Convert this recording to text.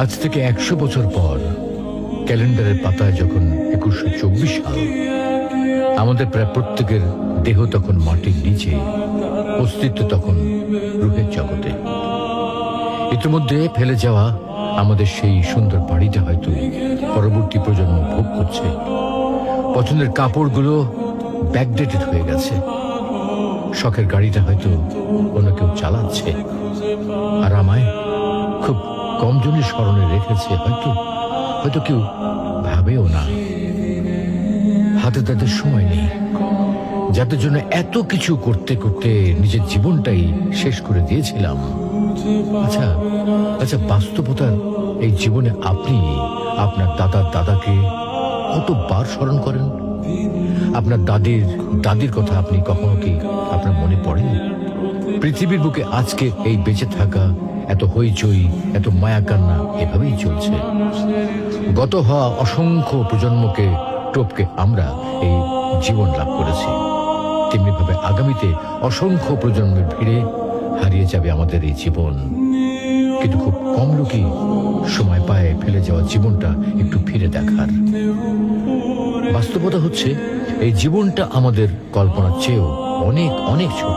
আজ থেকে 100 বছর পর ক্যালেন্ডারের পাতায় যখন 2124 সাল, আমাদের প্রায় প্রত্যেকের দেহ তখন মাটির নিচে, অস্তিত্ব তখন রূহের জগতে। ইতিমধ্যে ফেলে যাওয়া আমাদের সেই সুন্দর বাড়িটা হয়তো পরবর্তী প্রজন্ম ভোগ করছে। পছন্দের কাপড়গুলো ব্যাকডেটেড হয়ে গেছে। শখের গাড়িটা হয়তো অন্য কেউ চালাচ্ছে, আর আমায় খুব কম জনের স্মরণে রেখেছে। হয়তো কেউ ভাবেও না। হাতে তাদের সময় নেই, যাদের জন্য এত কিছু করতে করতে নিজের জীবনটাই শেষ করে দিয়েছিলাম। আচ্ছা, বাস্তবতার এই জীবনে আপনি আপনার দাদাকে কতবার স্মরণ করেন? আপনার দাদির কথা আপনি কখনো কি আপনার মনে পড়ে? পৃথিবীর বুকে আজকে এই বেঁচে থাকা, এত হইচই, এত মায়া কান্না এভাবেই চলছে। গত হওয়া অসংখ্য প্রজন্মকে টপকে আমরা এই জীবন লাভ করেছি। তেমনিভাবে আগামীতে অসংখ্য প্রজন্মের ভিড়ে হারিয়ে যাবে আমাদের এই জীবন। কিন্তু খুব কম লোকই সময় পায় ফেলে যাওয়া জীবনটা একটু ফিরে দেখার। বাস্তবতা হচ্ছে এই জীবনটা আমাদের কল্পনার চেয়েও অনেক অনেক ছোট।